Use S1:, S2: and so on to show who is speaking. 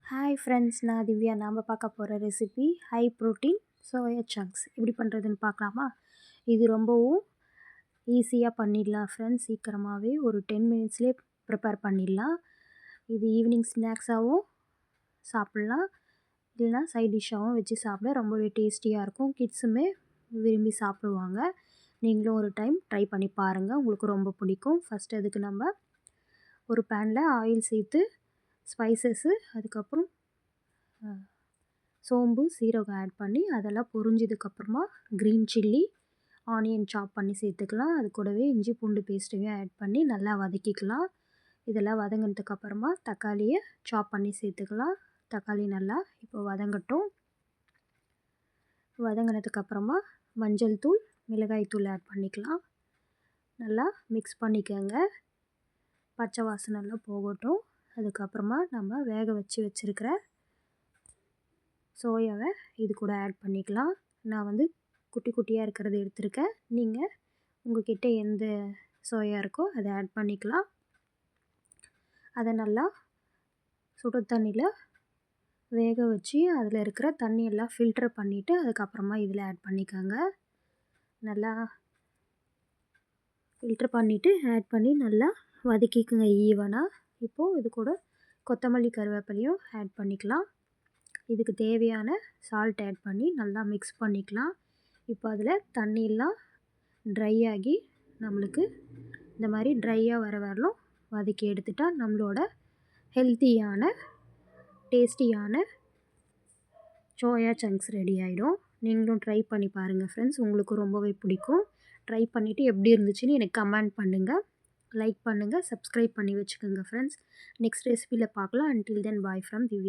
S1: Hi friends, நான் திவ்யா. நாம் பார்க்க போகிற recipe high protein soya chunks. எப்படி பண்ணுறதுன்னு பார்க்கலாமா? இது ரொம்பவும் ஈஸியாக பண்ணிடலாம் ஃப்ரெண்ட்ஸ். சீக்கிரமாகவே ஒரு 10 மினிட்ஸ்லேயே ப்ரிப்பேர் பண்ணிடலாம். இது ஈவினிங் ஸ்நாக்ஸாகவும் சாப்பிட்லாம், இல்லைனா சைட் டிஷ்ஷாகவும் வச்சு சாப்பிட ரொம்பவே டேஸ்டியாக இருக்கும். கிட்ஸுமே விரும்பி சாப்பிடுவாங்க. நீங்களும் ஒரு டைம் ட்ரை பண்ணி பாருங்கள், உங்களுக்கு ரொம்ப பிடிக்கும். ஃபஸ்ட்டு அதுக்கு நம்ம ஒரு பேனில் ஆயில் சேர்த்து ஸ்பைசஸ்ஸு, அதுக்கப்புறம் சோம்பு, சீரகம் ஆட் பண்ணி அதெல்லாம் பொரிஞ்சதுக்கப்புறமா க்ரீன் சில்லி, ஆனியன் சாப் பண்ணி சேர்த்துக்கலாம். அது கூடவே இஞ்சி பூண்டு பேஸ்ட்டையும் ஆட் பண்ணி நல்லா வதக்கிக்கலாம். இதெல்லாம் வதங்கினதுக்கப்புறமா தக்காளியை சாப் பண்ணி சேர்த்துக்கலாம். தக்காளி நல்லா இப்போ வதங்கட்டும். வதங்கினதுக்கப்புறமா மஞ்சள் தூள், மிளகாய் தூள் ஆட் பண்ணிக்கலாம். நல்லா மிக்ஸ் பண்ணிக்கோங்க. பச்சை வாசனைலாம் போகட்டும். அதுக்கப்புறமா நம்ம வேக வச்சுருக்கிற சோயாவை இது கூட ஆட் பண்ணிக்கலாம். நான் குட்டி குட்டியாக இருக்கிறது எடுத்திருக்கேன். நீங்கள் உங்கள்கிட்ட எந்த சோயா இருக்கோ அதை ஆட் பண்ணிக்கலாம். அதை நல்லா சுடு தண்ணியில் வேக வச்சு அதில் இருக்கிற தண்ணியெல்லாம் ஃபில்டர் பண்ணிவிட்டு அதுக்கப்புறமா இதில் ஆட் பண்ணிக்கோங்க. நல்லா ஃபில்டர் பண்ணிவிட்டு ஆட் பண்ணி நல்லா வதக்கிக்குங்க ஈவனாக. இப்போது இது கூட கொத்தமல்லி, கருவேப்பிலையும் ஆட் பண்ணிக்கலாம். இதுக்கு தேவையான சால்ட் ஆட் பண்ணி நல்லா மிக்ஸ் பண்ணிக்கலாம். இப்போ அதில் தண்ணியெல்லாம் ட்ரை ஆகி நம்மளுக்கு இந்த மாதிரி ட்ரையாக வர வரலும் வதக்கி எடுத்துட்டால் நம்மளோட ஹெல்த்தியான டேஸ்டியான சோயா சங்க்ஸ் ரெடி ஆகிடும். நீங்களும் ட்ரை பண்ணி பாருங்கள் ஃப்ரெண்ட்ஸ், உங்களுக்கு ரொம்பவே பிடிக்கும். ட்ரை பண்ணிவிட்டு எப்படி இருந்துச்சுன்னு எனக்கு கமெண்ட் பண்ணுங்கள், லைக் பண்ணுங்கள், சப்ஸ்கிரைப் பண்ணி வச்சுக்கோங்க ஃப்ரெண்ட்ஸ். நெக்ஸ்ட் ரெசிபியில் பார்க்கலாம். Until then bye from Divya.